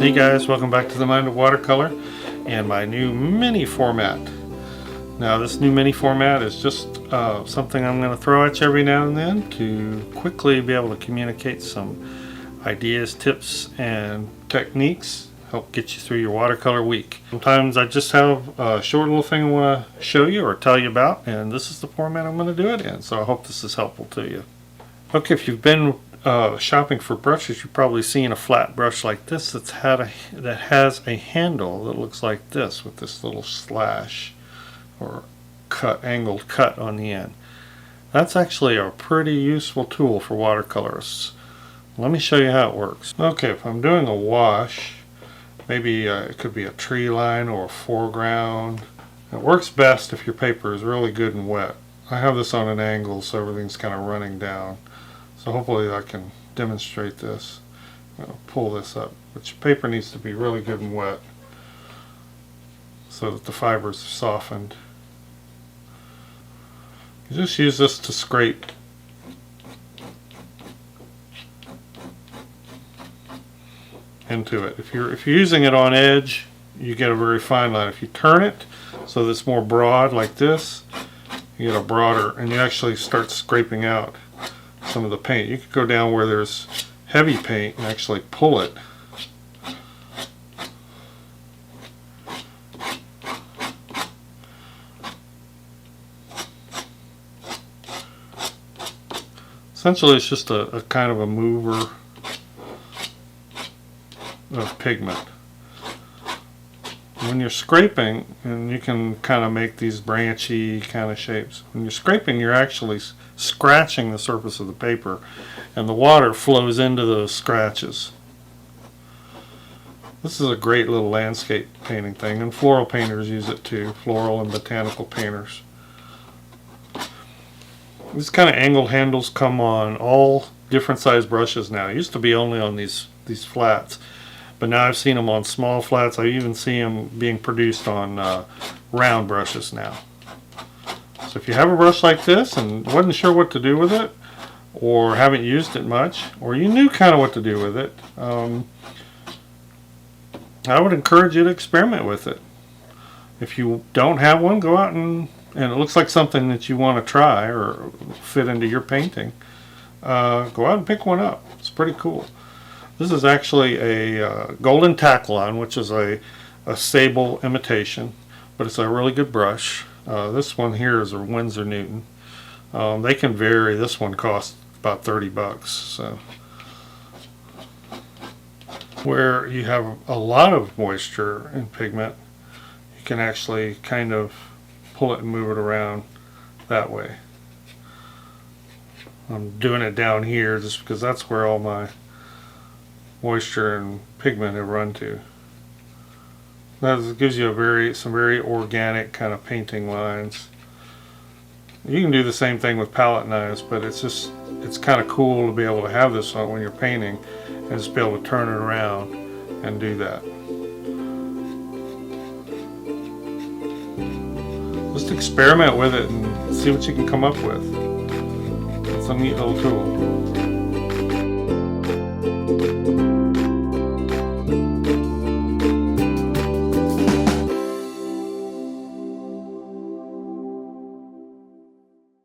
Hey guys, welcome back to the Mind of Watercolor and my new mini format. Now this new mini format is just something I'm going to throw at you every now and then to quickly be able to communicate some ideas, tips, and techniques, help get you through your watercolor week. Sometimes I just have a short little thing I want to show you or tell you about, and this is the format I'm going to do it in, so I hope this is helpful to you. Okay, if you've been shopping for brushes, you've probably seen a flat brush like this that has a handle that looks like this with this little slash or angled cut on the end. That's actually a pretty useful tool for watercolorists. Let me show you how it works. Okay, if I'm doing a wash, maybe it could be a tree line or a foreground. It works best if your paper is really good and wet. I have this on an angle so everything's kind of running down. So hopefully I can demonstrate this. I'm going to pull this up. But your paper needs to be really good and wet so that the fibers are softened. You just use this to scrape into it. If you're using it on edge, you get a very fine line. If you turn it so that it's more broad like this, you get a broader, and you actually start scraping out some of the paint. You could go down where there's heavy paint and actually pull it. Essentially it's just a kind of a mover of pigment. When you're scraping, and you can kind of make these branchy kind of shapes, when you're scraping you're actually scratching the surface of the paper and the water flows into those scratches. This is a great little landscape painting thing, and floral painters use it too, floral and botanical painters. These kind of angled handles come on all different size brushes now. It used to be only on these flats, but now I've seen them on small flats. I even see them being produced on round brushes now. So if you have a brush like this and wasn't sure what to do with it, or haven't used it much, or you knew kind of what to do with it, I would encourage you to experiment with it. If you don't have one, go out and it looks like something that you want to try or fit into your painting, go out and pick one up. It's pretty cool. This is actually a golden taklon, which is a sable imitation, but it's a really good brush. This one here is a Winsor Newton. They can vary. This one costs about 30 bucks. So, where you have a lot of moisture and pigment, you can actually kind of pull it and move it around that way. I'm doing it down here just because that's where all my moisture and pigment have run to. That gives you some very organic kind of painting lines. You can do the same thing with palette knives, but it's kind of cool to be able to have this on when you're painting and just be able to turn it around and do that. Just experiment with it and see what you can come up with. It's a neat little tool.